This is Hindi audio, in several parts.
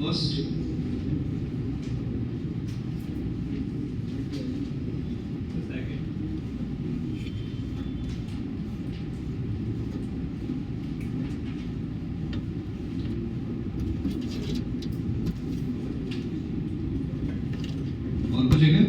फर्स्ट, और कुछ है क्या?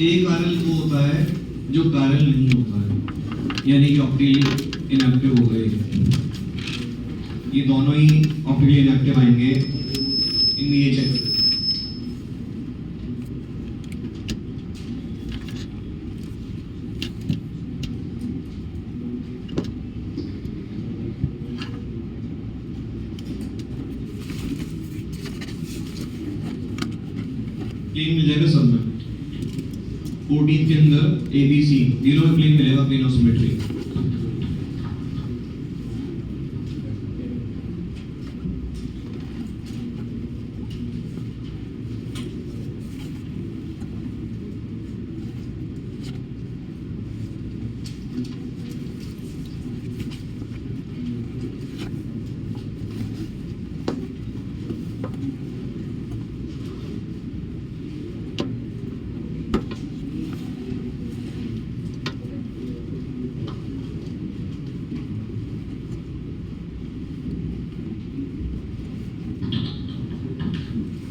एक आरएल वो होता है जो पैरेलल नहीं होता है, यानी कि ऑप्टिकली इनएक्टिव हो गए। ये दोनों ही ऑप्टिकली इनएक्टिव आएंगे। इनमें ये चेक प्लेन मिल जाएगा सब में। 14 के अंदर ABC तीनों में प्लेन मिलेगा, प्लेन ऑफ सिमेट्री।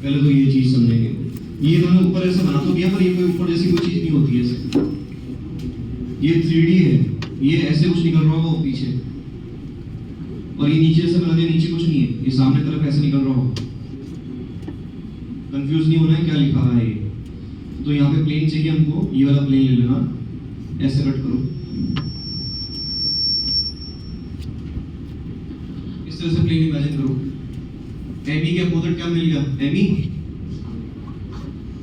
पहले तो ये चीज समझेंगे। ये मैंने ऊपर ऐसे बना तो दिया, पर ये कोई ऊपर जैसी कोई चीज नहीं होती है ऐसे। ये 3D है, ये ऐसे कुछ निकल रहा होगा पीछे, और ये नीचे से बना दिया, नीचे कुछ नहीं है, ये सामने तरफ ऐसे निकल रहा होगा। कंफ्यूज नहीं होना है क्या लिखा है ये। तो यहाँ पे प्लेन चाहिए हमको, ये वाला प्लेन ले लेना, ऐसे कट करो, इस तरह से प्लेन इमेजिन करो। एमी के अपोजिट क्या मिल गया? एमी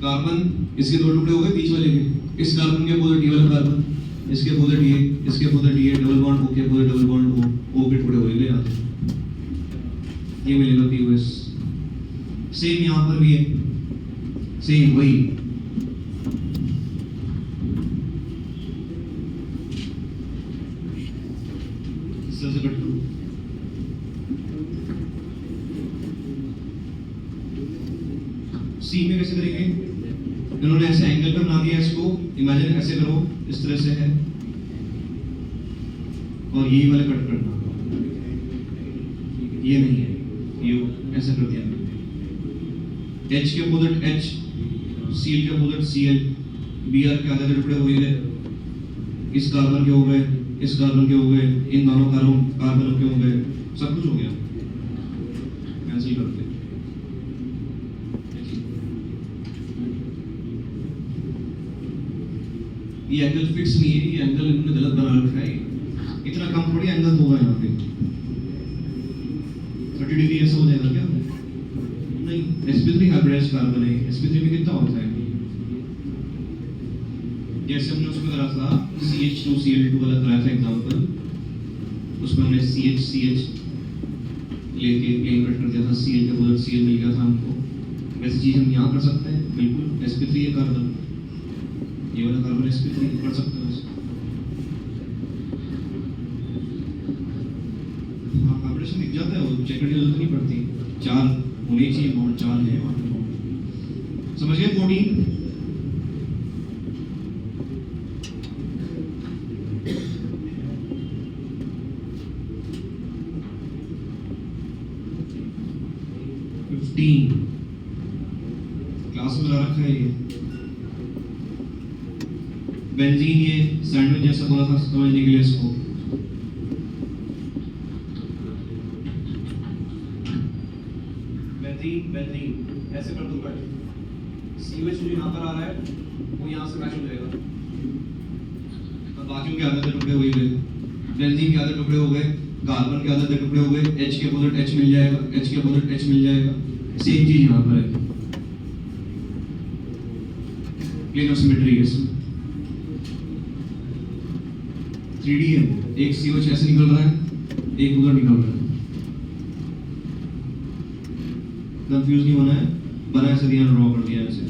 कार्बन, इसके दो टुकड़े हो गए बीच वाले के। इस कार्बन के अपोजिट ये वाला कार्बन, इसके अपोजिट ये, इसके अपोजिट ये, डबल बॉन्ड ओ के अपोजिट डबल बॉन्ड ओ के टुकड़े हो गए यहाँ पे। ये मिलेगा POS। सेम यहाँ पर भी है, सेम वही। इस तरह से कट करो। सी में कैसे करेंगे? इन्होंने ऐसे एंगल पे बना दिया इसको, इमेजिन ऐसे करो, इस तरह से है, और यही वाले कट करना, ये नहीं है, ये ऐसे कर दिया। H के अपोजिट H, Cl के अपोजिट Cl, Br के आधे टुकड़े हो गए, इस कार्बन के हो गए, इस कार्बन के हो गए, इन दोनों कार्बनों के हो गए, सब कुछ हो गया। कैंसिल करते हैं। ये एंगल फिक्स नहीं है, ये एंगल इन्होंने गलत बना रखा है। इतना कम थोड़ी एंगल होगा यहाँ पे। 30 डिग्री ऐसा हो जाएगा क्या? नहीं, sp3 हाइब्रिडाइज्ड कार्बन है। sp3 में कितना होता है? जैसे हमने उसमें करा था CH2Cl2 वाला कराया था एग्जांपल, उसमें हमने CH लेके प्लेन कट कर दिया था, Cl के बदले Cl मिल गया था हमको। वैसी चीज हम यहाँ कर सकते हैं बिल्कुल। sp3 है कार्बन, ये वाला कार्बन sp3 कर सकते हैं वैसे। हाँ, कॉम्बिनेशन दिख जाता है, वो चेक करने की जरूरत नहीं पड़ती। 4 होने चाहिए, बॉन्ड 4 है वहाँ पे। समझ गए? 14 15 क्लास में ला रखा है ये। बेंजीन, ये सैंडविच जैसा बोला था समझने के लिए इसको। बेंजीन ऐसे कर दूंगा। COH जो यहाँ पर आ रहा है वो यहाँ से मैच हो जाएगा। अब बाकियों के आधे टुकड़े हो गए, बेंजीन के आधे टुकड़े हो गए, कार्बन के आधे टुकड़े हो गए, H के अपोजिट H मिल जाएगा, H के अपोजिट H मिल जाएगा। सेम चीज यहाँ पर है, प्लेन ऑफ सिमेट्री है इसमें। 3D 3D है वो, एक COH ऐसे निकल रहा है, एक उधर निकल रहा है। कंफ्यूज नहीं होना है, बना ऐसे दिया, ड्रॉ कर दिया ऐसे,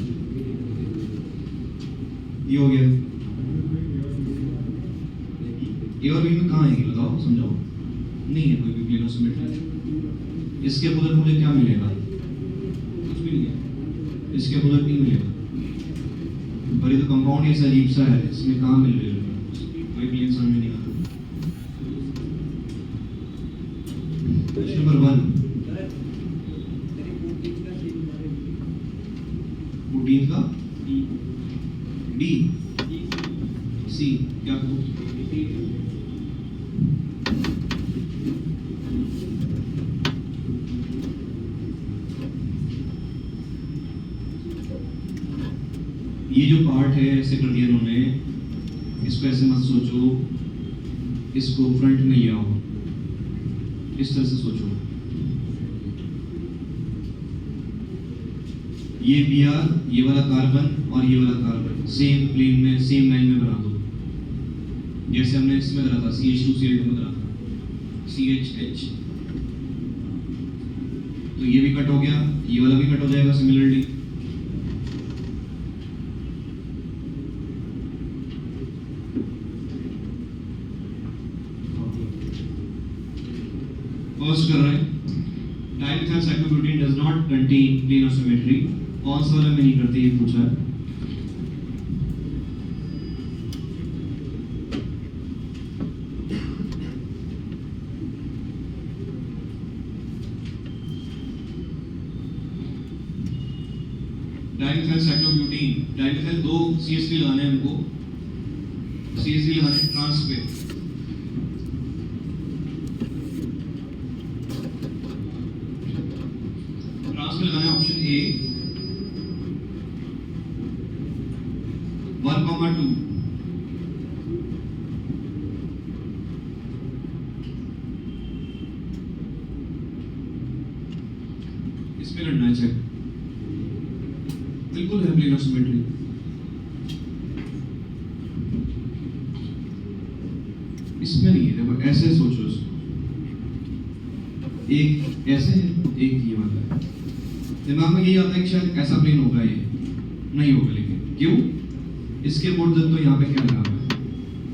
ये हो गया। ए और बी में कहाँ आएगी बताओ, समझाओ। नहीं है कोई भी प्लेन ऑफ सिमेट्री। इसके अपोजिट मुझे क्या मिलेगा? कुछ भी नहीं है, इसके अपोजिट नहीं मिलेगा। पर ये तो कंपाउंड ऐसा अजीब सा है, इसमें कहाँ मिल रही है? कोई प्लेन समझ में नहीं आता। क्वेश्चन नंबर 1, 14 का डी सी क्या करूं? ये जो पार्ट है ऐसे कर दिया इन्होंने, इसको ऐसे मत सोचो, इसको फ्रंट में ले आओ, इस तरह से सोचो। ये Br, ये वाला कार्बन और ये वाला कार्बन सेम प्लेन में, सेम लाइन में बना दो, जैसे हमने इसमें करा था, CH2Cl2 में करा था, CHH। तो ये भी कट हो गया, ये वाला भी कट हो जाएगा सिमिलरली। फर्स्ट कर रहे हैं, dimethyl cyclobutane does not contain plane of symmetry. कौन सा वाला में नहीं करती, ये पूछा है। डाइमिथाइल साइक्लोब्यूटेन, डाइमिथाइल 2 CH3 लगाने हैं हमको, CH3 लगाने ट्रांस पे, लगाना है ऑप्शन ए 1,2। इस पे लड़ना है चेक, बिल्कुल है प्लेन ऑफ सिमेट्री। इसमें नहीं है, देखो ऐसे सोचो इसको, एक ऐसे है, एक ये वाला है। दिमाग में यही आता है कि शायद ऐसा प्लेन होगा, ये नहीं होगा। लेकिन क्यों? इसके बोर्ड तो यहाँ पे क्या लगा हुआ है?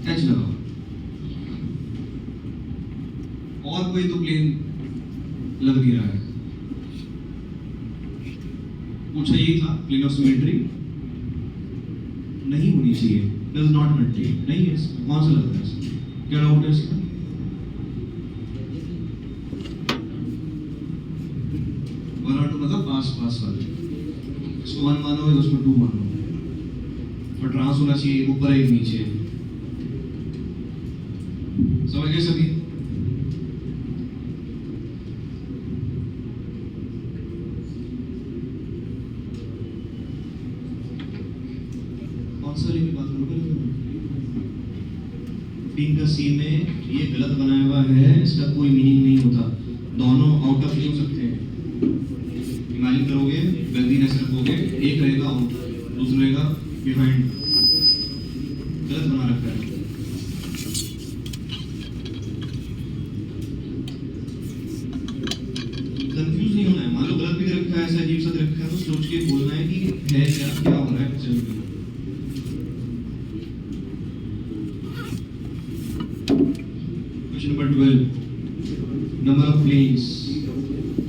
H लगा हुआ है, और कोई तो प्लेन लग नहीं रहा है। पूछा यही था, प्लेन ऑफ सिमेट्री नहीं होनी चाहिए, डज नॉट कंटेन, नहीं है। कौन सा लगता है इसमें? क्या डाउट है इसका? मतलब पास पास वाले, इसको 1 मानो, उसको 2 मानो, और ट्रांस होना चाहिए ऊपर एक नीचे। समझ गए सभी? कौन सा लेके बात करोगे? B का C में ये गलत बनाया हुआ है, इसका कोई मीनिंग नहीं होता। दोनों आउट ऑफ नहीं हो सकते हैं। इमेजिन करोगे, बेंजीन ऐसे रखोगे, एक रहेगा आउट, दूसरा रहेगा बिहाइंड, गलत बना रखा है। कंफ्यूज नहीं होना है, मान लो गलत भी रखा है, ऐसा अजीब सा रखा है, तो सोच के बोलना है कि है क्या, क्या हो रहा है। Question number 12, number of planes.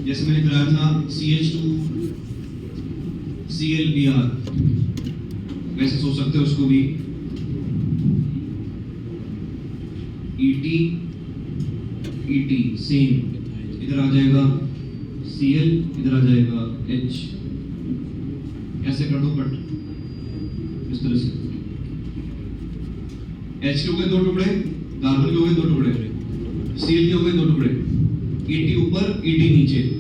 जैसे मैंने कराया था CH2ClBr, वैसे सोच सकते हो उसको भी, ET सेम, इधर आ जाएगा Cl, इधर आ जाएगा H, ऐसे कर दो कट, इस तरह से। H के हो गए 2 टुकड़े, कार्बन के हो गए 2 टुकड़े, Cl के हो गए 2 टुकड़े, ET ऊपर ET नीचे।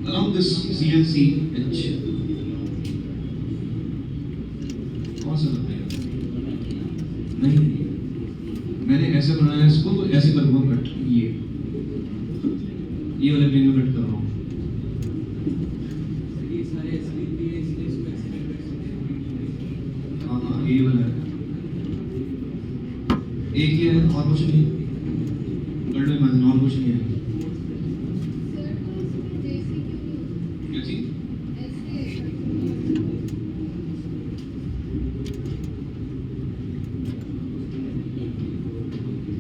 Along this ClCH, कौन सा लगता है? नहीं, मैंने ऐसे बनाया इसको, तो ऐसे करूँगा कट, ये एक ही है और कुछ नहीं है। कर लो इमेजिन, और कुछ नहीं है। क्या चीज?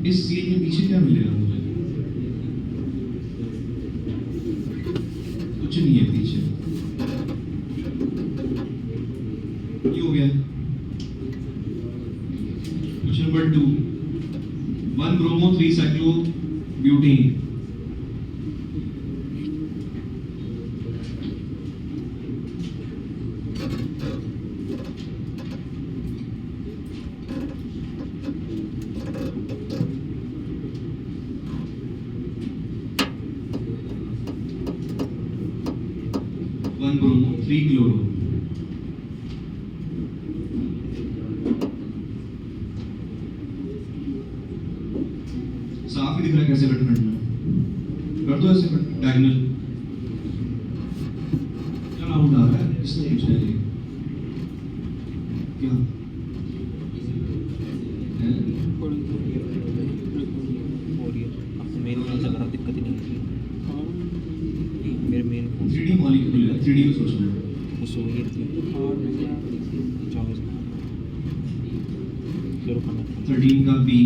इस सील के पीछे क्या मिलेगा मुझे? कुछ नहीं है पीछे। ये हो गया। Question number 2, 1 bromo 3 cyclobutane. One bromo 3 chloro. साफ ही दिख रहा है कैसे कट करना है। कर दो ऐसे कट, डायगोनल। क्या राउंड आ रहा है? इसने पूछा है ये क्या है? मेरे में अगर दिक्कत ही नहीं है मेरे मेन 3D मॉलिक्यूल है, 3D को सोचना है। उस वही शुरू करना 13 का बी।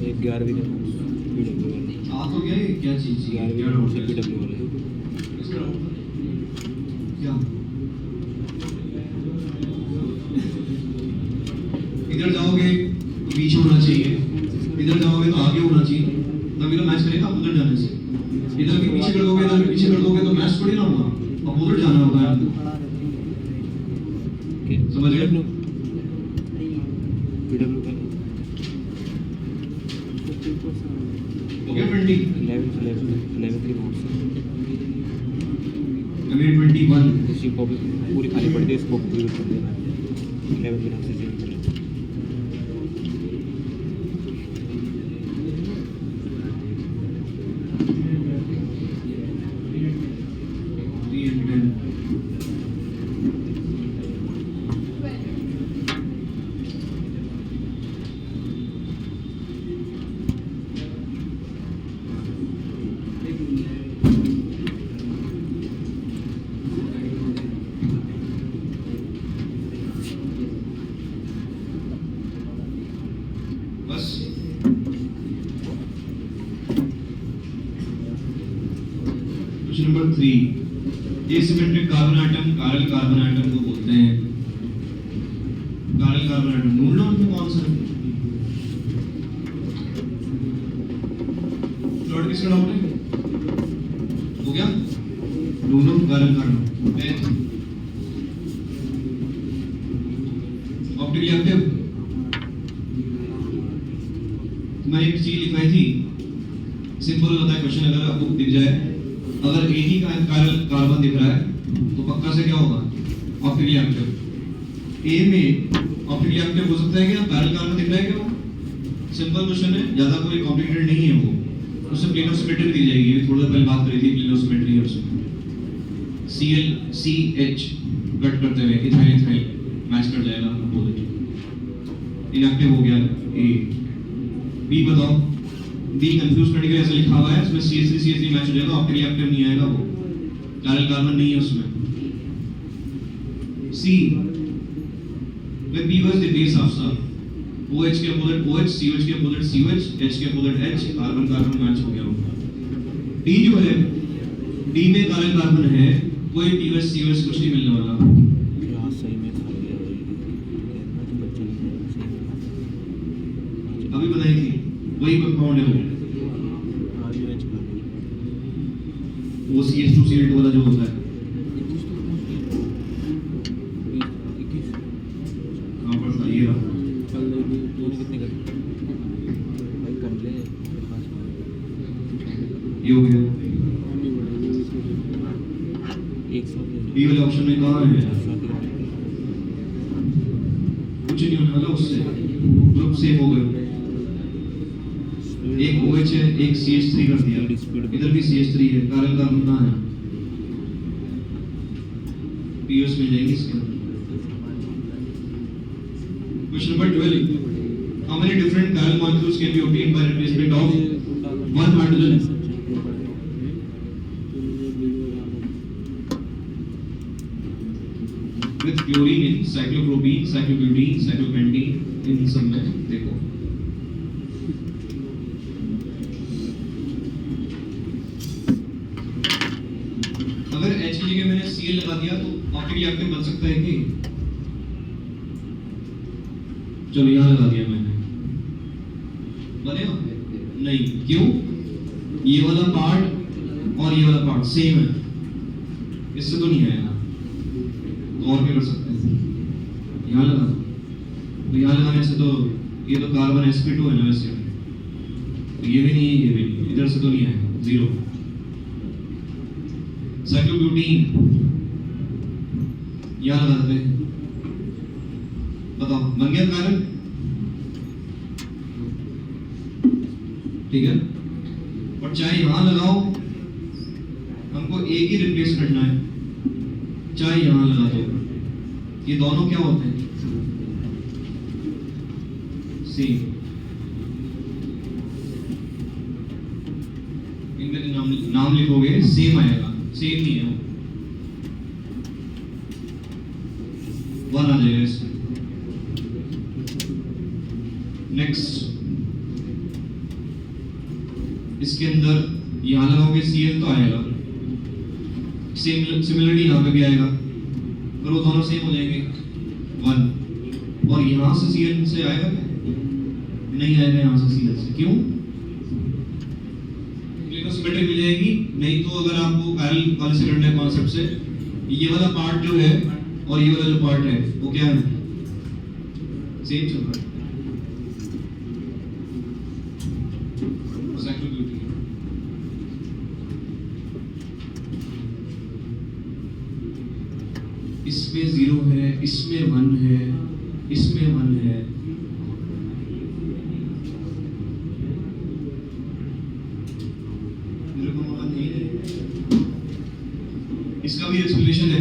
एक 11वीं का PW वाला आ तो गया ये क्या चीज? 11वीं का नोट्स PW वाला है। इसका राउंड क्या? इधर जाओगे तो पीछे होना चाहिए, इधर जाओगे तो आगे होना चाहिए, तभी तो मैच करेगा। आप उधर जाने से इधर के पीछे कर दोगे, इधर के पीछे कर दोगे तो मैच थोड़ी ना होगा। अब उधर जाना होगा आपको। समझ गए? PW का हो गया 20। 11th की नोट्स अभी 21। इसी को भी पूरी खाली पड़ गई, इसको पूरी कर देना 11th की नोट्स से चेंज करें। बस question number 3, asymmetric carbon atom कारल कार्बन आइटम को बोलते हैं। कारल कार्बन आइटम ढूंढ लो उनमें कौन सा है। प्लॉट किसका डाउट है? हो गया? ढूंढो कारल कार्बन। Optically active. मैंने एक चीज लिखाई थी, सिंपल होता है क्वेश्चन। अगर आपको दिख जाए, अगर एक ही कार्बन दिख रहा है तो पक्का से क्या होगा? Optically active. ए में ऑप्टिकली एक्टिव हो सकता है क्या? पैरेलल कार्बन दिख रहा है क्या? वो सिंपल क्वेश्चन है, ज्यादा कोई कॉम्प्लिकेटेड नहीं है वो। उससे प्लेन ऑफ सिमेट्री दी जाएगी। थोड़ी देर पहले बात करी थी प्लेन ऑफ सिमेट्री है उसमें। ClCH कट करते हुए इथाइल इथाइल मैच कर जाएगा अपोजिट। इनएक्टिव हो गया ए। बी बताओ। बी कंफ्यूज करने के लिए ऐसा लिखा हुआ है, इसमें CH3 मैच हो जाएगा, ऑप्टिकली एक्टिव नहीं आएगा वो, पैरेलल कार्बन नहीं है उसमें। सी with P was the base of sir, OH के अपोजिट OH, COH के अपोजिट COH, H के opposite H, carbon carbon match हो गया होगा। D जो है, D में पैरेलल कार्बन है, कोई POH COH कुछ नहीं मिलने वाला। क्लास सही में खा गया अभी बताई थी वही कंपाउंड है आज मैच कर रही वो CH2Cl2 वाला जो होता है। कहाँ पर था ये रहा, कितने कर भाई कर ले ये हो गया। एक साथ बी वाले ऑप्शन में कहाँ है, कुछ नहीं होने वाला उससे, ग्रुप सेम हो गए। एक OH है, एक CH3 कर दिया, इधर भी CH3 है, कार्बन कार्बन कहाँ है, POs मिल जाएंगे इसके अंदर। Question number 12. How many different chiral molecules can be obtained by replacement of one hydrogen? With chlorine in cyclopropene, cyclobutene, cyclopentene, इन सब में देखो। अगर H की जगह मैंने Cl लगा दिया तो ऑप्टिकली एक्टिव बन सकता है कि? चलो यहाँ लगा दिया मैंने, बनेगा? नहीं, क्यों? ये वाला पार्ट और ये वाला पार्ट सेम है, इससे तो नहीं आएगा। तो और क्या कर सकते हैं? यहाँ लगा, तो यहाँ लगाने से तो ये तो कार्बन sp2 है ना वैसे, तो ये भी नहीं है, ये भी नहीं, इधर से तो नहीं आएगा, जीरो। साइक्लोब्यूटीन यहाँ लगा देते हैं, बताओ बन गया कार्बन, ठीक है। और चाहे यहाँ लगाओ, हमको एक ही रिप्लेस करना है, चाहे यहाँ लगा दो, ये दोनों क्या होते हैं, सेम। इनका जो नाम लिखोगे सेम आएगा, सेम नहीं है, वन आ जाएगा इसमें। नेक्स्ट, इसके अंदर यहाँ लगाओगे Cl तो आएगा, सिमिलरली यहाँ पे भी आएगा, पर वो दोनों सेम हो जाएंगे, वन। और यहाँ से Cl से आएगा क्या? नहीं आएगा यहाँ से Cl से, क्यों? सिमेट्री मिल जाएगी। नहीं तो अगर आपको काइरल वाले से करना है कॉन्सेप्ट से, ये वाला पार्ट जो है और ये वाला जो पार्ट है वो क्या है, सेम चल रहा है। इसमें 0 है, इसमें 1 है, इसमें 1 है, इसका भी एक्सप्लेनेशन है।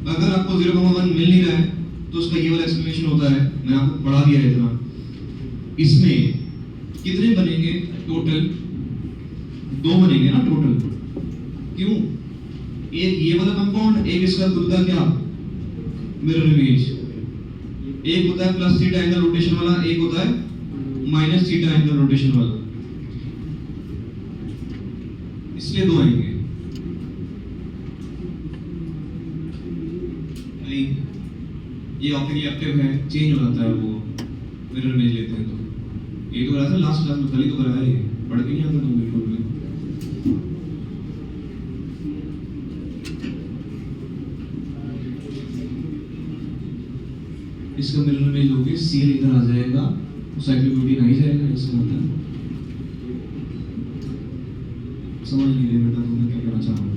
अगर आपको 0,1 मिल नहीं रहा है तो उसका ये वाला एक्सप्लेनेशन होता है, मैंने आपको पढ़ा दिया है इतना। इसमें कितने बनेंगे टोटल? 2 बनेंगे ना टोटल, क्यों? एक ये वाला कंपाउंड, एक इसका खुद का क्या, मिरर इमेज। एक होता है प्लस थीटा एंगल रोटेशन वाला, एक होता है माइनस थीटा एंगल रोटेशन वाला, इसलिए 2 आएंगे। ये ऑप्टिकली एक्टिव है, चेंज हो जाता है, वो मिरर इमेज लेते हैं। तो ये तो कराया था लास्ट क्लास में, कल ही तो कराया, ये पढ़ के नहीं आता तुम बिल्कुल भी। इसका मिरर इमेज लोगे, Cl इधर आ जाएगा, तो साइक्लोब्यूटीन आ ही जाएगा, इससे होता है। समझ नहीं रहे बेटा तुमने क्या कहना चाह रहे हो?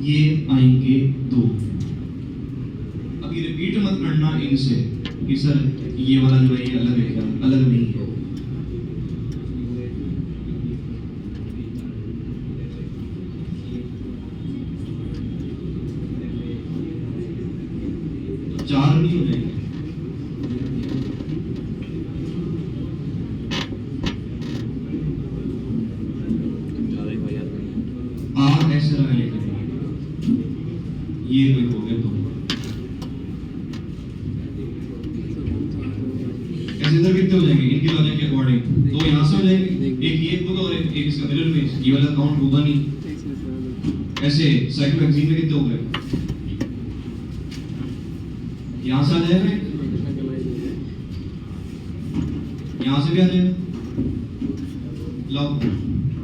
ये आएंगे 2। अभी रिपीट मत करना इनसे कि सर ये वाला जो है ये अलग है, क्या अलग नहीं है। तो 4 नहीं हो जाएंगे, ऐसे लगाएंगे, ये कोई हो गया। तो ऐसे इधर कितने हो जाएंगे इनके लॉजिक के अकॉर्डिंग? दो यहाँ से हो जाएंगे, एक ये होगा और एक इसका मिरर इमेज, ये वाला काउंट होगा नहीं। ऐसे साइक्लोहेक्सीन में कितने हो गए? यहाँ से आ जाएगा, यहाँ से भी आ जाएगा। लाओ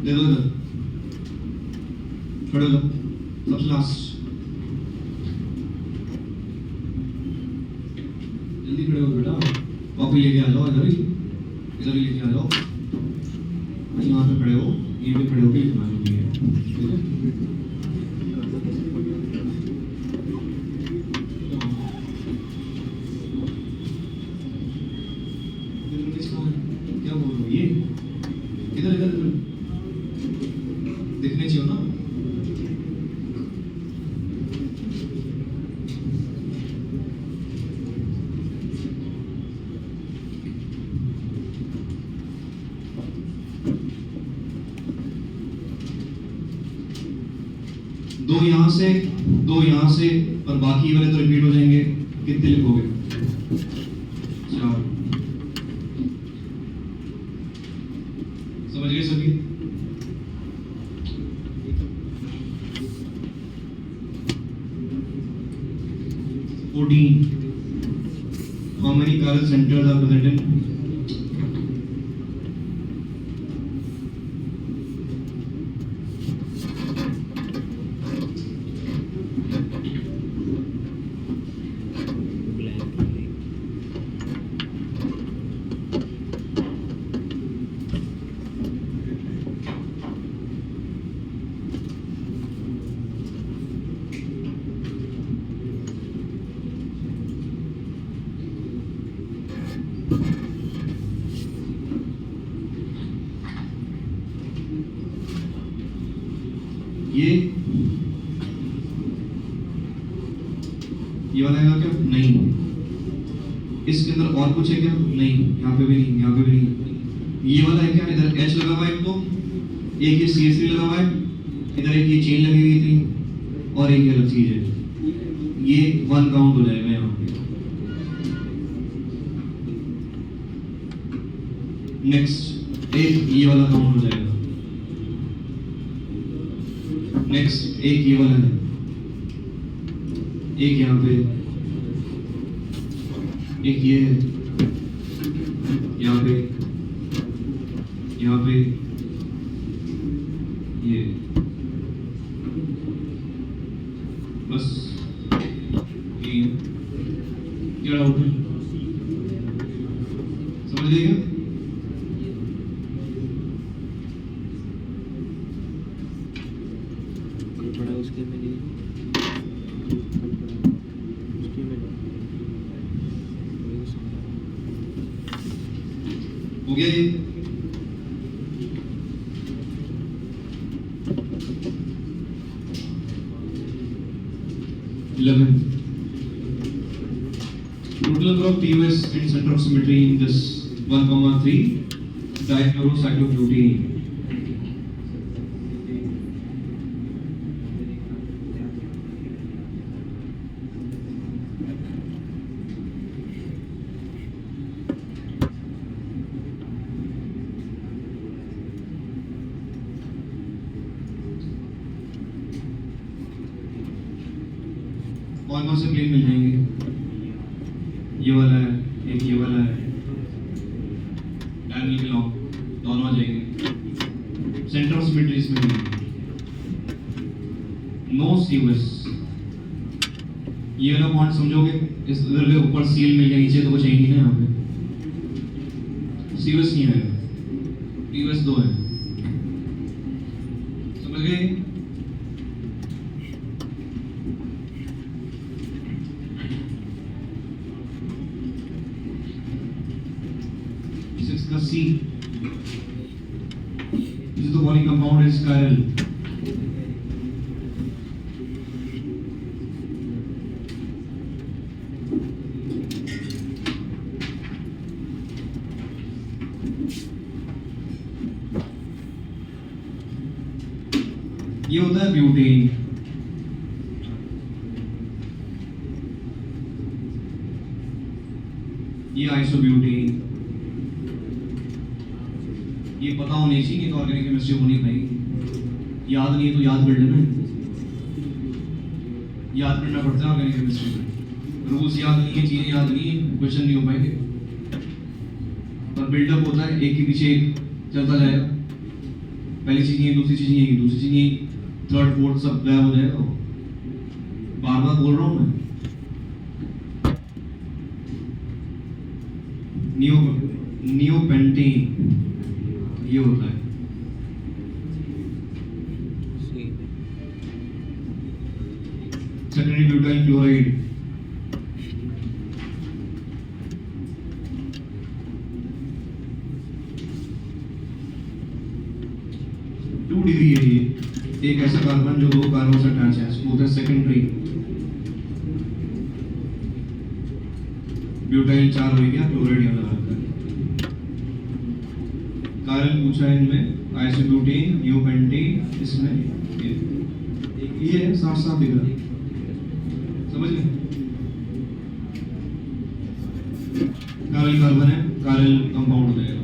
दे दो इधर, खड़े हो जाओ सबसे लास्ट, जल्दी खड़े हो बेटा, कॉपी लेके आ जाओ, इधर ही लेके आ जाओ, यहाँ पे खड़े हो, ये भी खड़े हो के लिखना है, ठीक है? क्या बोल रहे हो ये? इधर इधर इधर दिखने चाहिए ना। दो यहाँ से और बाकी वाले तो रिपीट हो जाएंगे। कितने लिखोगे? 4। समझ गए सभी? How many chiral centers are present in? ये वाला है क्या? नहीं। इसके अंदर और कुछ है क्या? नहीं। यहाँ पे भी नहीं, यहाँ पे भी नहीं। ये वाला है क्या? इधर H लगा हुआ है, तो एक ये CH3 लगा हुआ है, इधर एक ये चेन लगी हुई थी और एक अलग चीज है, ये 1 काउंट हो जाएगा यहाँ पे। नेक्स्ट एक ये वाला काउंट हो जाएगा। नेक्स्ट एक ये वाला है, एक यहाँ पे, एक ये है, यहाँ पे, यहाँ पे ये, बस ये क्या डाउट है? समझ लीजिएगा। बड़ा उसके में नहीं, उसके में हो गया ये? Total number of POS and center of symmetry in this 1,3 dichlorocyclobutene. कौन से प्लेन मिल जाएंगे? ये वाला है, एक ये वाला है, डायगोनल के लॉन्ग दोनों आ जाएंगे। सेंटर ऑफ सिमेट्री इसमें नो सीओएस। ये वाला पॉइंट समझोगे? इस इधर के ऊपर सीएल मिल गया, नीचे तो कुछ है ही नहीं ना, यहाँ पे सीओएस नहीं है, पीओएस 2 है। समझ गए? C. This is the body compound is chiral. ये होता है ब्यूटेन। ये आइसोब्यूटेन। ये पता होनी चाहिए, नहीं तो ऑर्गेनिक केमिस्ट्री हो नहीं पाएगी। याद नहीं है तो याद कर लेना, याद करना पड़ता है ऑर्गेनिक केमिस्ट्री में। रूल्स याद नहीं है, चीजें याद नहीं है, क्वेश्चन नहीं हो पाएंगे। पर बिल्डअप होता है, एक के पीछे एक चलता जाएगा। पहली चीज ये, दूसरी चीज ये, दूसरी चीज ये, थर्ड फोर्थ सब गायब हो जाएगा। बार बार बोल रहा हूँ मैं। नियोपेंटेन ये होता है। Secondary butyl chloride, two degree है ये। एक ऐसा कार्बन जो दो कार्बन से अटैच है, इसको बोलते हैं सेकेंडरी ब्यूटाइल। 4 हो गया, क्लोराइड यहाँ लगा है। कारण पूछा है इनमें आइसोब्यूटेन, नियोपेंटेन, इसमें ये है, साफ साफ दिख रहा है, समझ गए। कारिल कार्बन है, कारिल कंपाउंड हो जाएगा।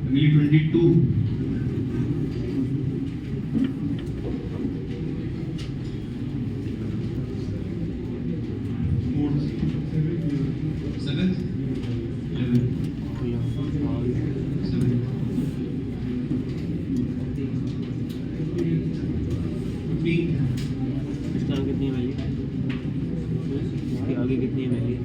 अगली 22 इसका आगे कितनी वैल्यू, इसके आगे कितनी value?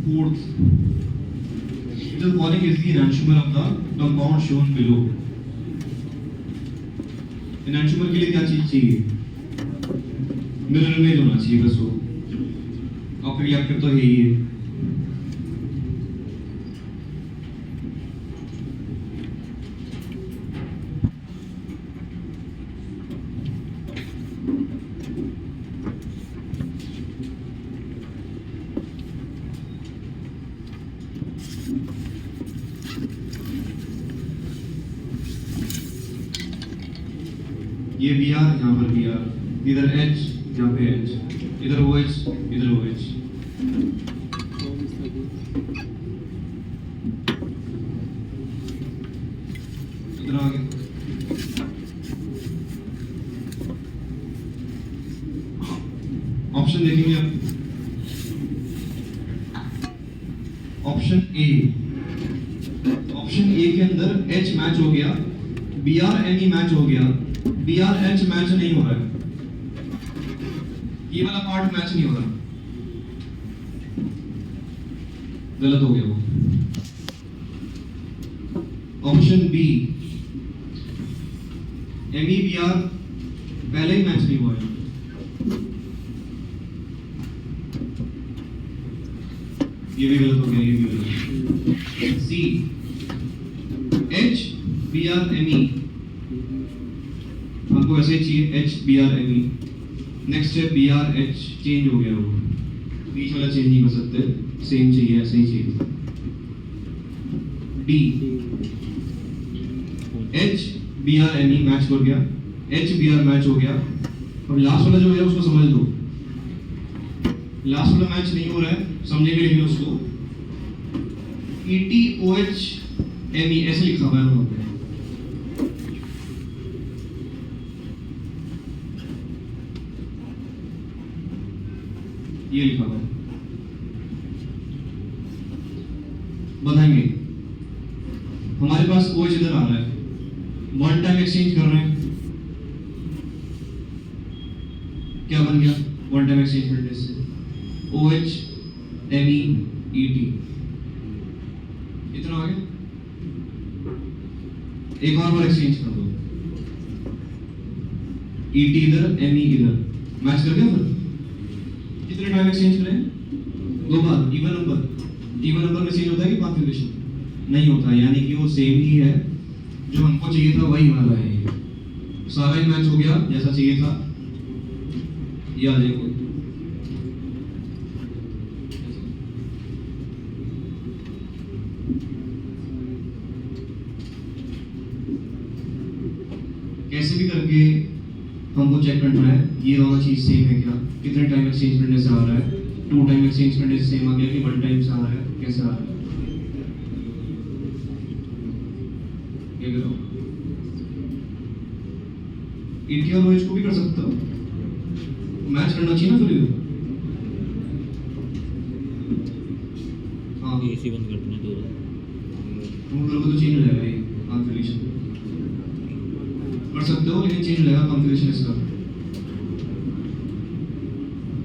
Fourth, it is calling is the enantiomer of the compound shown below. enantiomer के लिए क्या चीज चाहिए? मिरर इमेज होना चाहिए बस वो। आपके रिएक्टर तो है ही है। ये बी आर, यहाँ पर बी आर, इधर एच, यहाँ पे एच, इधर ओ एच, इधर ओ एच। इधर आगे ऑप्शन देखेंगे आप। ऑप्शन ए, ऑप्शन ए के अंदर एच मैच हो गया, B R N E match हो गया, बी आर एच मैच नहीं हो रहा है, ये वाला पार्ट मैच नहीं हो रहा, गलत हो गया वो। Option B, M E B R पहले ही मैच नहीं हुआ है, ये भी गलत हो गया, ये भी गलत। C, H B R M E, हमको ऐसे चाहिए H B R M E. Next है बी आर एच, चेंज हो गया वो, बीच वाला चेंज नहीं कर सकते, सेम चाहिए, ऐसे ही चाहिए। D, H B R M E match हो गया, एच बी आर मैच हो गया, और लास्ट वाला जो है उसको समझ लो, लास्ट वाला मैच नहीं हो रहा है, समझेंगे लेकिन उसको E T O H M E ऐसे लिखा हुआ है वहां पे। ये लिखा हुआ है, बताएंगे। हमारे पास OH इधर आ रहा है, वन टाइम एक्सचेंज कर रहे हैं, क्या बन गया वन टाइम एक्सचेंज करने से? OH MEET, इतना आ गया। एक और बार एक्सचेंज कर दो, ET इधर, ME इधर, मैच कर गया फिर। कितने टाइम एक्सचेंज करें? 2 बार। इवन नंबर में चेंज होता है कि कॉन्फ़िगरेशन नहीं होता है, यानी कि वो सेम ही है, जो हमको चाहिए था वही वाला है ये, सारा ही मैच हो गया जैसा चाहिए था। ये आ जाएगा कैसे भी करके हमको चेक करना है ये दोनों चीज सेम है क्या, कितने टाइम एक्सचेंज करने से आ रहा है, 2 टाइम एक्सचेंज करने से सेम आ गया कि 1 टाइम से आ रहा है, कैसे आ रहा है ये करो। इंडिया रोज को भी कर सकता हो, मैच करना चाहिए ना फिर। हाँ एसी बंद कर देना दो तुम लोगों को तो चेंज हो जाएगा ये कॉन्फ़िगरेशन कर सकते हो, लेकिन चेंज हो जाएगा कॉन्फ़िगरेशन इसका।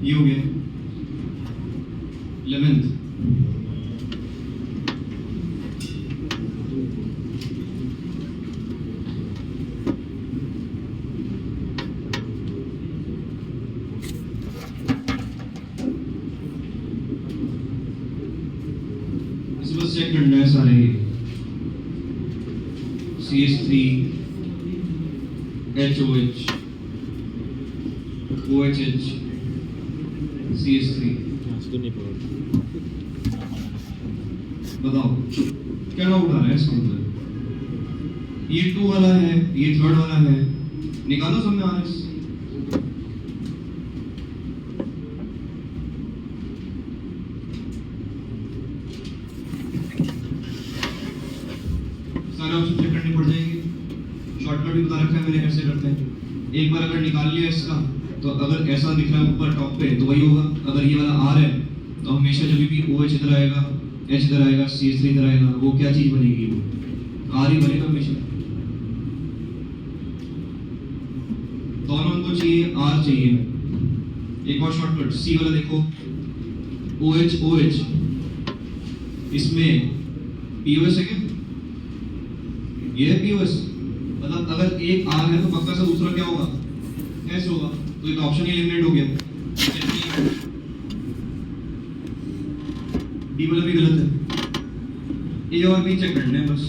ये हो गया 11th। इसे बस चेक करना है सारे CS3 HOH OHH CS3 तो नहीं पड़ा। बताओ क्या डाउट आ रहा है इसके अंदर। ये 2 वाला है, ये 3rd वाला है, निकालो सब में RS। सारे ऑप्शन चेक करने पड़ जाएंगे, शॉर्टकट भी बता रखा है मैंने कैसे करते हैं। एक बार अगर निकाल लिया इसका तो अगर ऐसा दिख रहा है ऊपर टॉप पे तो वही होगा, अगर ये वाला R है तो हमेशा जब भी OH इधर आएगा, H इधर आएगा, CS3 इधर आएगा, वो क्या चीज बनेगी, वो R ही बनेगा हमेशा। दोनों को चाहिए, R चाहिए। एक और शॉर्टकट C वाला देखो, OH OH, इसमें POS है क्या, ये है POS, मतलब अगर एक R है तो पक्का सा दूसरा क्या होगा, S होगा, तो एक ऑप्शन ही एलिमिनेट हो गया। डी वाला भी गलत है, ए और बी चेक करना है बस।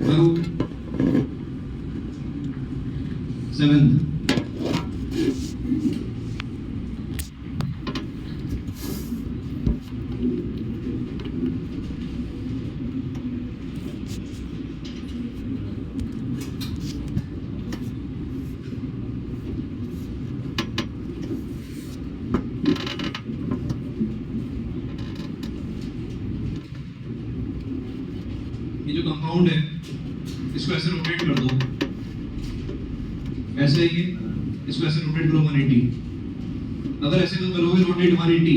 करो 7th ये जो कंपाउंड है इसको ऐसे रोटेट कर दो, ऐसे ये इसको ऐसे रोटेट करो 180। अगर ऐसे तो करोगे रोटेट 180,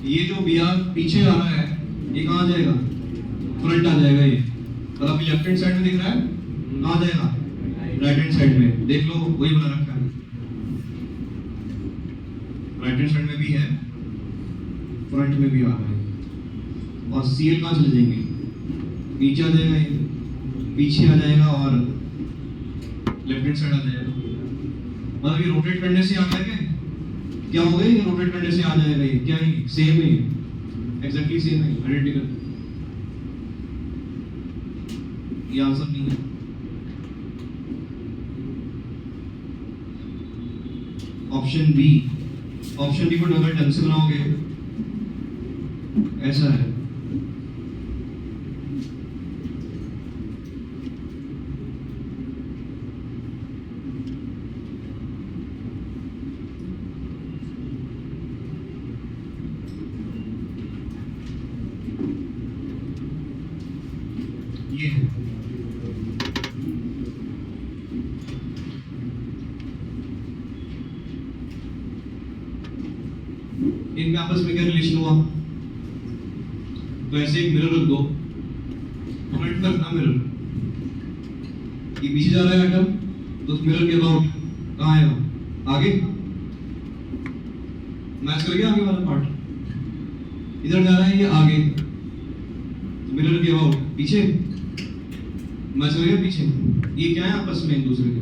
ये जो BR पीछे आ रहा है ये कहाँ जाएगा, फ्रंट आ जाएगा ये। और अभी लेफ्ट हैंड साइड में दिख रहा है कहाँ जाएगा, राइट हैंड साइड में। देख लो वही बना रखा है, राइट हैंड साइड में भी है, फ्रंट में भी आ रहा है। और CL कहाँ चले जाएंगे, नीचे आ जाएगा, ये पीछे आ जाएगा और लेफ्ट हैंड साइड आ जाएगा। मतलब ये रोटेट करने से आ जाएगा, क्या हो गया, ये रोटेट करने से आ जाएगा, ये क्या है, सेम है, एग्जैक्टली सेम है, आइडेंटिकल। ये आंसर नहीं है। ऑप्शन बी को अगर ढंग से बनाओगे ऐसा है, ये है। इनमें आपस में क्या रिलेशन हुआ, तो ऐसे एक मिरर रख दो, फ्रंट पर ना मिरर, ये पीछे जा रहा है एटम, तो उस मिरर के अबाउट कहाँ आएगा, आगे मैच कर गया, आगे वाला पार्ट इधर जा रहा है, ये आगे, तो मिरर के अबाउट पीछे मैच कर गया, पीछे। ये क्या है आपस में एक दूसरे के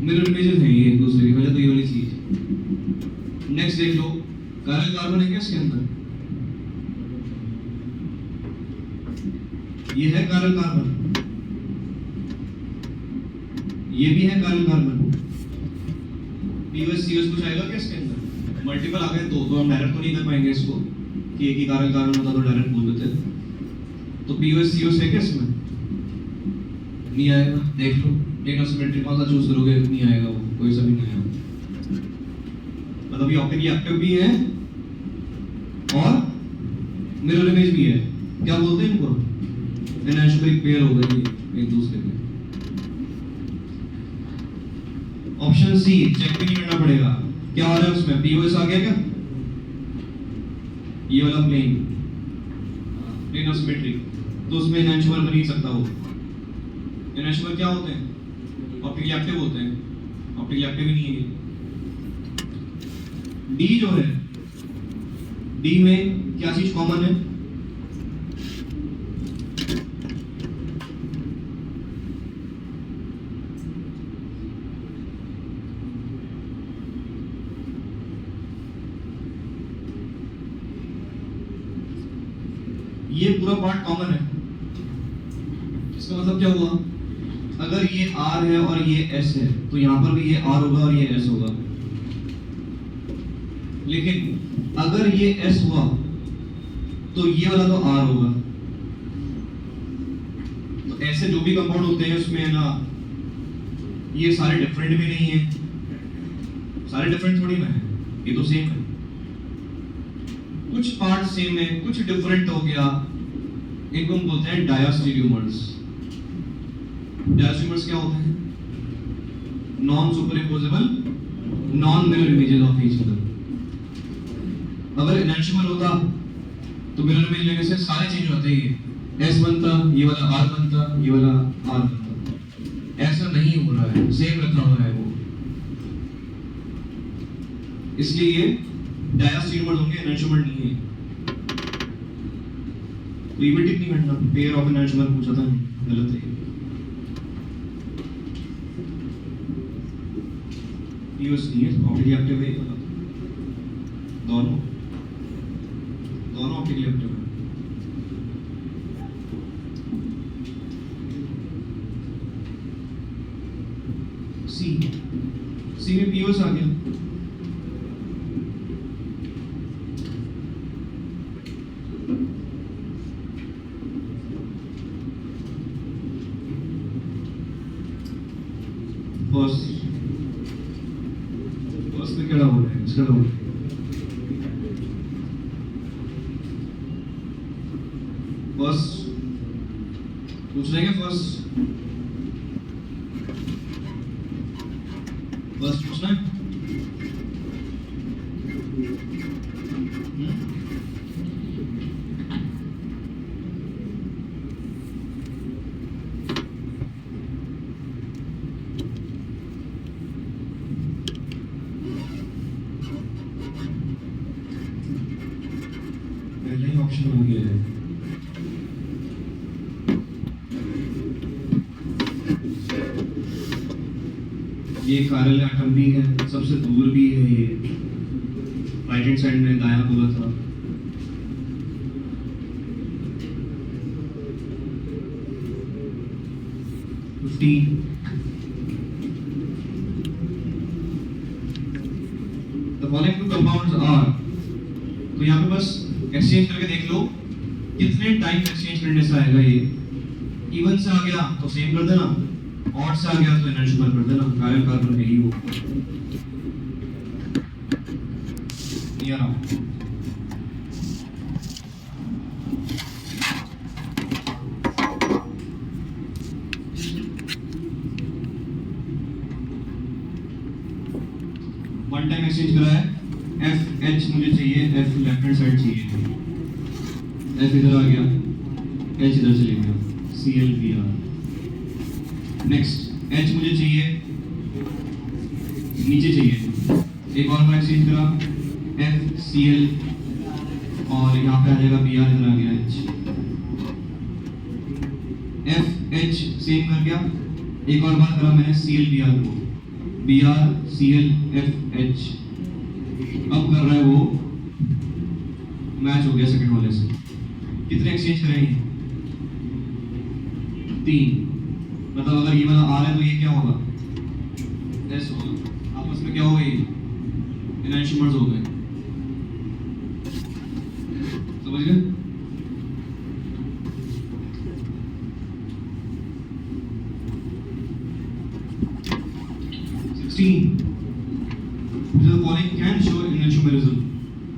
मिरर इमेजेस हैं, ये एक दूसरे की वजह, तो ये वाली चीज। नेक्स्ट देख लो, कार्बन है क्या इसके अंदर, ये है कायरल कार्बन, ये भी है कायरल कार्बन। पीओएस सीओएस कुछ आएगा क्या इसके अंदर? मल्टीपल आ गए तो हम डायरेक्ट तो नहीं कर पाएंगे इसको कि एक ही कायरल कार्बन होता तो डायरेक्ट बोल देते। तो पीओएस सीओएस है क्या इसमें? नहीं आएगा। देख लो एक सिमेट्री कौन सा चूज करोगे, नहीं आएगा वो, कोई सा भी नहीं आएगा। मतलब ये ऑप्टिकली एक्टिव भी है और मिरर इमेज भी है। क्या बोलते हैं इनको? एनान्शोमेरिक पेयर हो गए एक दूसरे के। ऑप्शन सी चेक भी नहीं करना पड़ेगा, क्या आ रहा है उसमें? पीओएस आ गया क्या? ये वाला प्लेन ऑफ सिमेट्री, तो उसमें एनान्शोमर बन नहीं सकता वो। एनान्शोमर क्या होते हैं? ऑप्टिकली एक्टिव होते हैं, ऑप्टिकली एक्टिव ही नहीं है। डी जो है, डी में क्या चीज कॉमन है? ये पूरा पार्ट कॉमन है। इसका मतलब क्या हुआ? अगर ये R है और ये S है तो यहाँ पर भी ये R होगा और ये S होगा। लेकिन अगर ये S हुआ तो ये वाला तो R होगा। तो ऐसे जो भी कंपाउंड होते हैं उसमें ना, ये सारे डिफरेंट भी नहीं है, सारे डिफरेंट थोड़ी ना है, ये तो सेम है। कुछ पार्ट सेम है, कुछ डिफरेंट हो गया, इनको हम बोलते हैं डायस्टेरियोमर्स। डायस्टेरियोमर्स क्या होते हैं? Non superimposable non mirror images of each other. अगर एनान्शोमर होता तो मिरर इमेज लेने से सारे चेंज होते ही, S बनता, ये वाला R बनता, ये वाला R बनता। ऐसा नहीं हो रहा है, सेम रखा हुआ है वो, इसलिए ये डायस्टेरियोमर्स होंगे, एनान्शोमर नहीं है। तो ये भी टिक नहीं करना, पेयर ऑफ एनान्शोमर पूछा था, गलत है। पीओएस नहीं है, ऑप्टिकली एक्टिव है, दोनों ऑप्टिकली एक्टिव है। सी में पीओएस आ गया। फर्स्ट में क्या हो रहा है? इसका हो रहा है फर्स्ट पूछ रहे हैं क्या? फर्स्ट पूछना है? पहले ही ऑप्शन हो गया है। ये कायरल एटम भी है, सबसे दूर भी है ये, राइट हैंड साइड में दायां बोला था। The following two compounds are, तो यहाँ पे बस एक्सचेंज करके देख लो कितने टाइम एक्सचेंज करने से आएगा। ये इवन से आ गया तो सेम कर देना, ऑड से आ गया तो एनान्शोमर कर देना, कायरल कार्बन है ही वो। क्लियर है? वन टाइम एक्सचेंज करा है, FH मुझे चाहिए, F लेफ्ट हैंड साइड चाहिए, F इधर आ गया, H इधर चले गया, ClBr। नेक्स्ट H मुझे चाहिए, नीचे चाहिए, एक और बार एक्सचेंज करा, FCl और यहाँ पे आ जाएगा Br, इधर आ गया H, FH सेम कर गया, एक और बार करा मैंने ClBr को, Br Cl FH, अब कर रहा है वो मैच हो गया सेकंड वाले से। कितने एक्सचेंज करेंगे? 3, मतलब अगर ये वाला R है तो ये क्या होगा, S होगा। आपस में क्या हो गए, इनैनिमर्स हो गए, समझ गए। कैन शो इनैनिमरिज्म,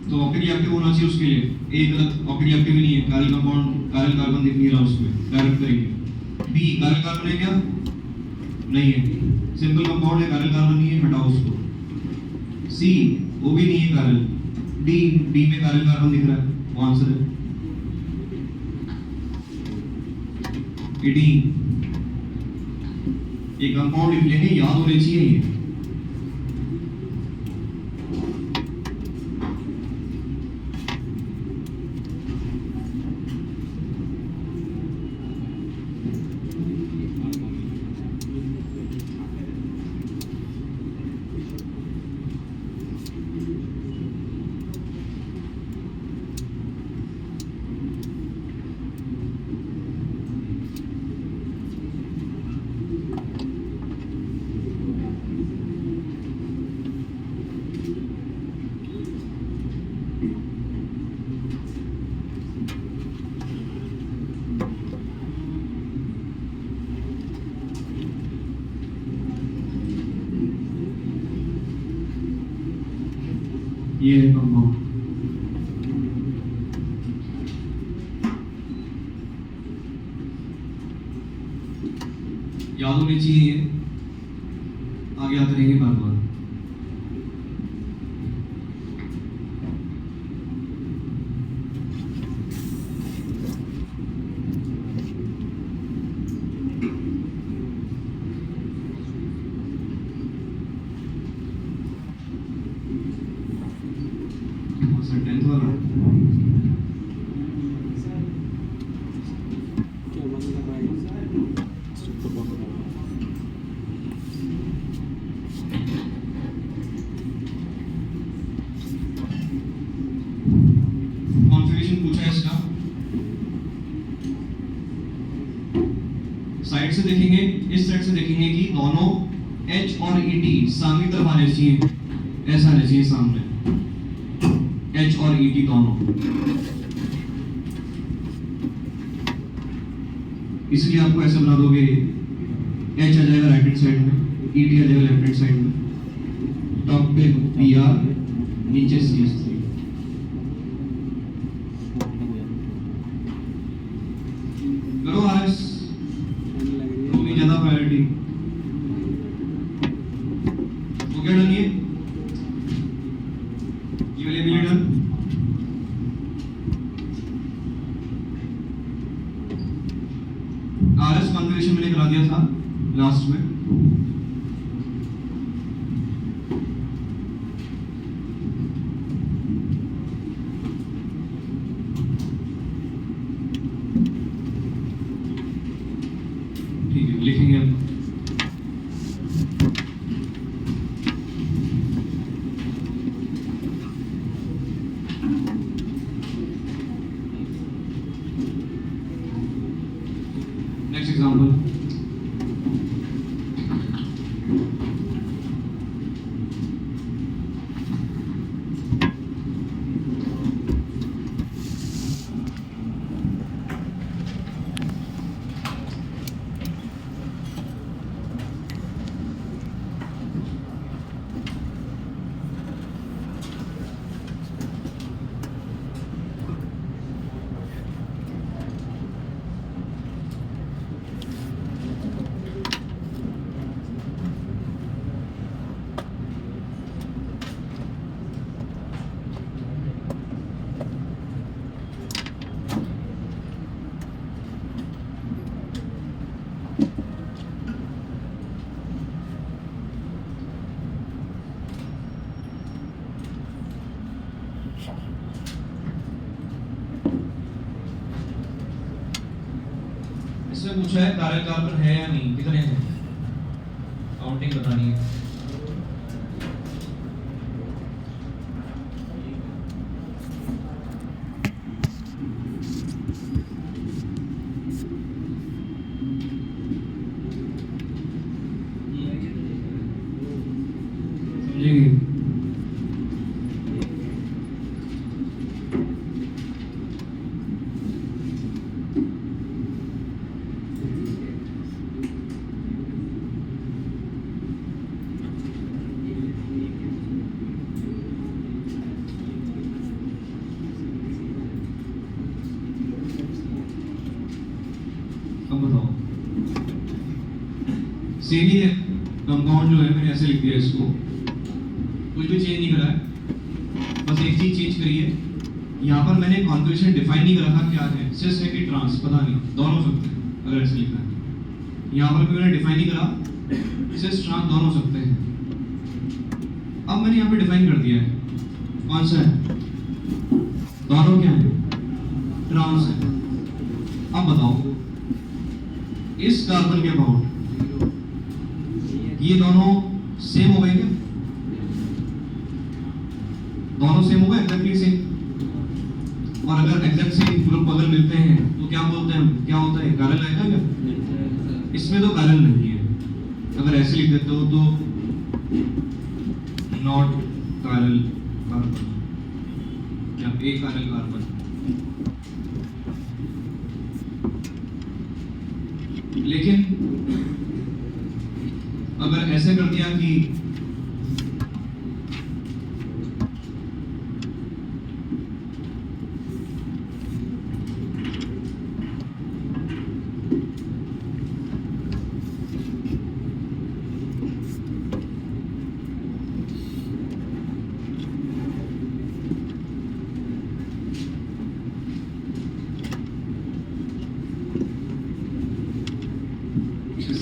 तो ऑक्टेट एक्टिव होना चाहिए उसके लिए, एक गलत ऑक्टेट एक्टिव ही नहीं है, काइरल कंपाउंड काइरल कार्बन दिख नहीं रहा उसमें, डायरेक्ट करेंगे। बी काइरल कार्बन है क्या, नहीं है, सिंपल कंपाउंड है, काइरल कार्बन नहीं है, हटाओ उसको। सी वो भी नहीं है काइरल। डी डी में काइरल कार्बन दिख रहा है, वो आंसर है। डी ये कंपाउंड लिख लेंगे, याद होने चाहिए ये। ये है कंपाउंड। याद होनी चाहिए ये, आगे आते रहेंगे बार बार। टेंथ वाला कॉन्फ़िगरेशन पूछा है इसका, साइड से देखेंगे, इस साइड से देखेंगे कि दोनों H और ET सामने तरफ आने चाहिए, ऐसा आने चाहिए सामने, H और ET दोनों, इसलिए आपको ऐसे बना दोगे, H आ जाएगा राइट हैंड साइड में, ET आ जाएगा लेफ्ट हैंड साइड में, टॉप पे PR, नीचे CH3। करो RS, थोड़ी ज्यादा प्रायोरिटी हो गया, डन ये वाले भी डन। RS कॉन्फ़िगरेशन मैंने करा दिया था लास्ट में। ठीक है, लिखेंगे अब। नेक्स्ट एग्जांपल, इसमें पूछा है काइरल कार्बन है या नहीं, कितने हैं, काउंटिंग बतानी है। सेम ही है कंपाउंड जो है, मैंने ऐसे लिख दिया इसको, कुछ भी चेंज नहीं करा है, बस एक चीज चेंज करी है, यहाँ पर मैंने कॉन्फ़िगरेशन डिफाइन नहीं करा था क्या है, सिस है कि ट्रांस, पता नहीं, दोनों हो सकते हैं अगर ऐसे लिखा है। यहाँ पर भी मैंने डिफाइन नहीं करा, सिस ट्रांस दोनों हो सकते हैं। अब मैंने यहाँ पे डिफाइन कर दिया है, कौन सा है, दोनों क्या है, ट्रांस है। अब बताओ इस कार्बन के अबाउट ये दोनों सेम हो गए क्या, दोनों सेम हो गए एग्जैक्टली सेम। और अगर एग्जैक्ट सेम ग्रुप अगर मिलते हैं तो क्या बोलते हैं हम, क्या होता है, कारण आएगा क्या, इसमें तो कारण नहीं है, अगर ऐसे लिख देते हो तो नॉट कायरल कार्बन या ए कायरल कार्बन। लेकिन अगर ऐसे कर दिया कि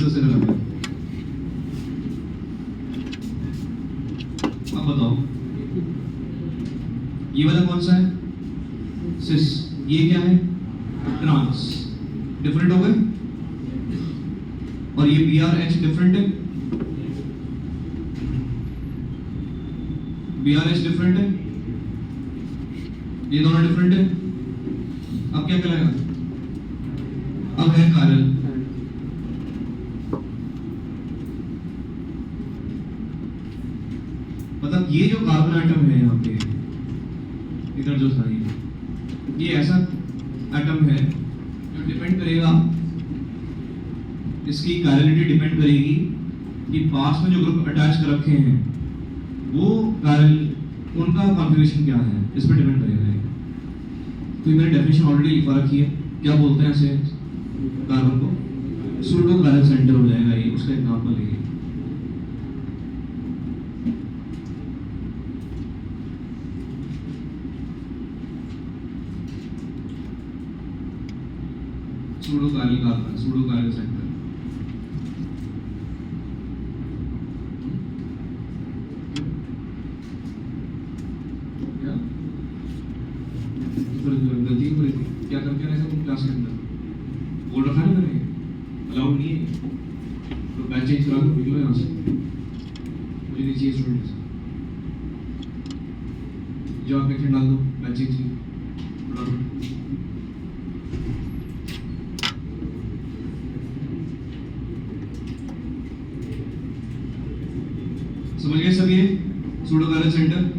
से लगा, अब बताओ ये वाला कौन सा है, सिस, ये क्या है, ट्रांस, डिफरेंट हो गए। और ये BRH डिफरेंट है, BRH डिफरेंट है, ये दोनों डिफरेंट है। अब क्या कहलाएगा, अब है कारल। मतलब ये जो कार्बन एटम है यहाँ पे इधर जो था ये ऐसा एटम है जो डिपेंड करेगा, इसकी कायरलिटी डिपेंड करेगी कि पास में जो ग्रुप अटैच कर रखे हैं वो कायरल, उनका कॉन्फ़िगरेशन क्या है, इस पर डिपेंड करेगा। तो ये मैंने डेफिनेशन ऑलरेडी लिखवा रखी है, क्या बोलते हैं ऐसे कार्बन को, सूडो कायरल सेंटर हो जाएगा ये, उसका एग्जांपल है। Pseudo chiral carbon, pseudo chiral centre. क्या गलती हो रही थी, क्या करके रहे थे तुम क्लास के अंदर, बोल रखा है ना मैंने, अलाउड नहीं है, तो बैच चेंज करा दो, निकलो यहाँ से, मुझे नहीं चाहिए स्टूडेंट्स, जो आप डाल दो, बैच चेंज की समझ गए सब ये pseudo chiral centre.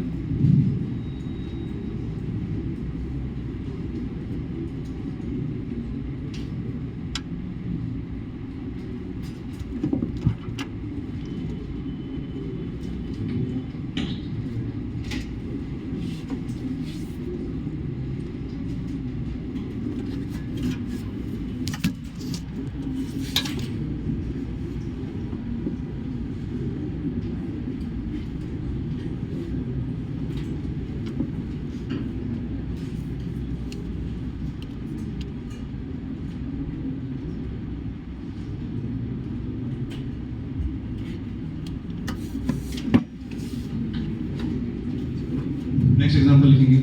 Next example लिखेंगे,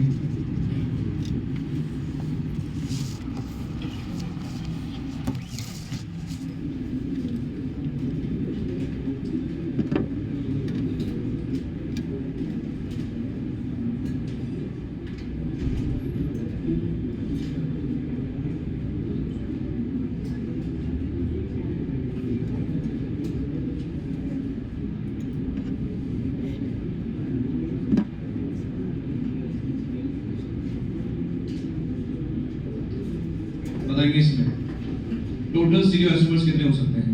बताएंगे इसमें टोटल स्टीरियोआइसोमर्स कितने हो सकते हैं।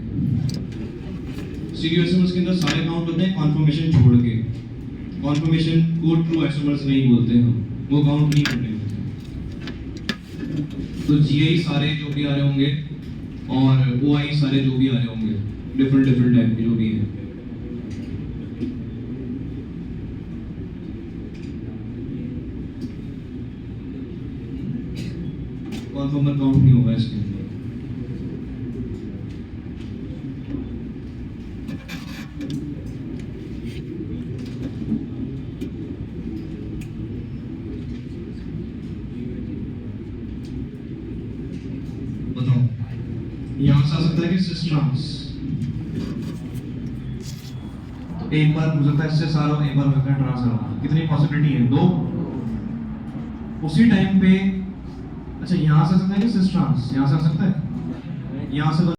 स्टीरियोआइसोमर्स के अंदर सारे काउंट होते हैं कॉन्फर्मेशन छोड़ के, कॉन्फर्मेशन को ट्रू आइसोमर्स नहीं बोलते हम, वो काउंट नहीं करने होते। तो GI सारे जो भी आ रहे होंगे और OI सारे जो भी आ रहे होंगे, डिफरेंट डिफरेंट टाइप के जो भी है। कॉन्फर्मर काउंट नहीं होगा इसके अंदर। बताओ यहां से आ सकता है कि सिस्ट्रांस, तो एक बार हो सकता है इससे सारा, एक बार हो सकता है ट्रांस। कितनी पॉसिबिलिटी है? 2। उसी टाइम पे अच्छा यहां से आ सकता है कि सिस्ट्रांस, यहां से आ सकता है, यहां से